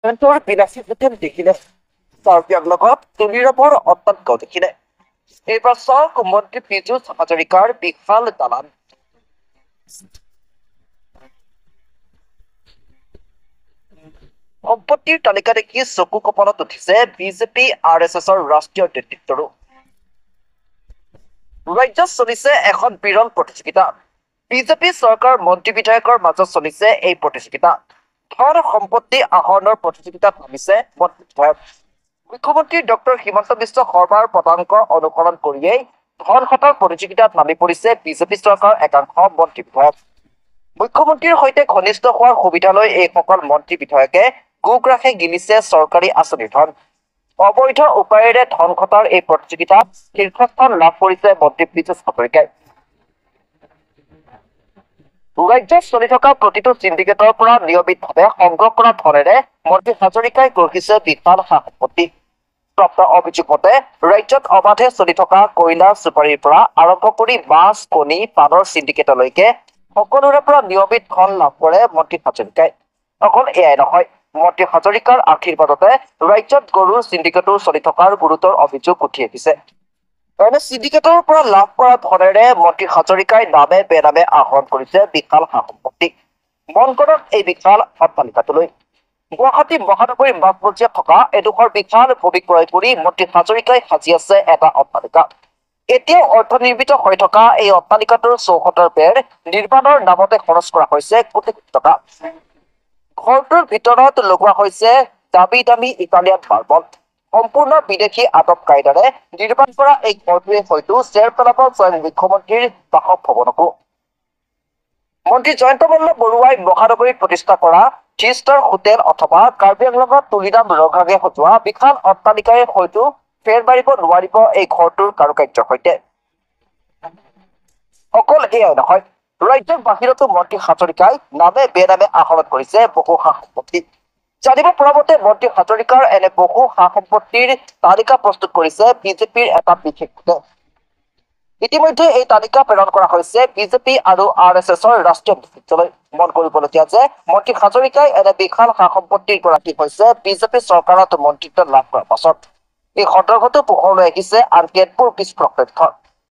পেণ্টৰ বিলাসী হোটেল দেখিলে চাৰ্বিয়াক লগত তুলিৰপৰ অট্টালিকাও দেখিলে এইবাৰ চাওক মন্ত্ৰী পীযুষ হাজৰিকাৰ বিশাল দালান সম্পত্তিৰ তালিকা দেখি চকু কপালত উঠিছে বিজেপি RSSৰ ৰাষ্ট্ৰীয় নেতৃত্বৰো ৰাজ্যত চলিছে এখন বিৰল প্ৰতিযোগিতা বিজেপি চৰকাৰ মন্ত্ৰী বিধায়কৰ মাজত চলিছে এই প্ৰতিযোগিতা ধন সম্পত্তি আহৰণৰ প্ৰতিযোগিতাত নামিছে মন্ত্ৰী বিধায়ক মুখ্যমন্ত্ৰী ডক্টৰ হিমন্ত বিশ্ব শৰ্মাৰ পদাংক অনুসৰণ কৰিয়েই ধন হতাৰ প্ৰতিযোগিতাত নামি পৰিছে বিজেপি চৰকাৰ একাংশ মন্ত্ৰী বিধায়ক মুখ্যমন্ত্ৰীৰ সৈতে ঘনিষ্ঠ হোৱাৰ সুবিধা লৈ এইসকল মন্ত্ৰী বিধায়কে গোগ্ৰাসে গিলিছে চৰকাৰী আঁচনিৰ ধন অবৈধ উপায়েৰে ধন ঘটাৰ এই প্ৰতিযোগিতাত শীৰ্ষস্থান লাভ কৰিছে মন্ত্ৰী পীযুষ হাজৰিকাই ৰাজ্যত চলি থকা প্ৰতিটো চিণ্ডিকেটৰ পৰা নিয়মিতভাৱে সংগ্ৰহ কৰা ধনেৰে মন্ত্ৰী হাজৰিকাই গঢ়িছে বিশাল সা সম্পত্তি প্ৰাপ্ত অভিযোগ মতে ৰাজ্যত অবাধে চলি থকা কয়লা চুপাৰীৰ পৰা আৰম্ভ কৰি মাছ কণী পাণৰ চিণ্ডিকেটলৈকে সকলোৰে পৰা নিয়মিত ধন লাভ কৰে মন্ত্ৰী হাজৰিকাই অকল এয়াই নহয় মন্ত্ৰী হাজৰিকাৰ আশীৰ্বাদতে ৰাজ্যত গৰুৰ চিণ্ডিকেটো চলি থকাৰ গুৰুতৰ অভিযোগ উঠি আহিছে এনে চিণ্ডিকেটৰ পৰা লাভ কৰা ধনেৰে মন্ত্ৰী হাজৰিকাই নামে বেনামে আহৰণ কৰিছে বিশাল সা সম্পত্তি মন কৰক এই বিশাল অট্টালিকাটোলৈ গুৱাহাটী মহানগৰীৰ মাজমজিয়াত থকা এডোখৰ বিশাল ভূমি ক্ৰয় কৰি মন্ত্ৰী হাজৰিকাই সাজি আছে এটা অট্টালিকা এতিয়াও অৰ্থনিৰ্মিত হৈ থকা এই অট্টালিকাটোৰ চৌহদৰ বেৰ নিৰ্মাণৰ নামতে খৰচ কৰা হৈছে কোটি কোটি টকা ঘৰটোৰ ভিতৰত লগোৱা হৈছে দামী দামী ইটালিয়ান মাৰ্বল সম্পূৰ্ণ বিদেশী আটক কায়দাৰে নিৰ্মাণ কৰা এই ঘৰটোৱে হয়তো চেৰ পেলাব স্বয়ং মুখ্যমন্ত্ৰীৰ বাসভৱনকো মন্ত্ৰী জয়ন্ত মল্ল বৰুৱাই মহানগৰীত প্ৰতিষ্ঠা কৰা 3-ষ্টাৰ হোটেল অথবা কাৰ্বি আংলঙত তুলিৰাম ৰঘাগে সজোৱা বিশাল অট্টালিকাই হয়তো ফেৰ মাৰিব নোৱাৰিব এই ঘৰটোৰ কাৰুকাৰ্যৰ সৈতে অকল এয়াই নহয় ৰাজ্যৰ বাহিৰতো মন্ত্ৰী হাজৰিকাই নামে বেনামে আহৰণ কৰিছে বহু সা সম্পত্তি জানিব পৰা মতে মন্ত্ৰী হাজৰিকাৰ এনে বহু সা সম্পত্তিৰ তালিকা প্ৰস্তুত কৰিছে বিজেপিৰ এটা বিশেষ গোটে ইতিমধ্যে এই তালিকা প্ৰেৰণ কৰা হৈছে বিজেপি আৰু RSSৰ ৰাষ্ট্ৰীয় নেতৃত্বলৈ মন কৰিবলগীয়া যে মন্ত্ৰী হাজৰিকাই এনে বিশাল সা সম্পত্তিৰ গৰাকী হৈছে বিজেপি চৰকাৰত মন্ত্ৰিত্ব লাভ কৰাৰ পাছত এই সন্দৰ্ভতো পোহৰলৈ আহিছে আন কেতবোৰ বিস্ফোৰক তথ্য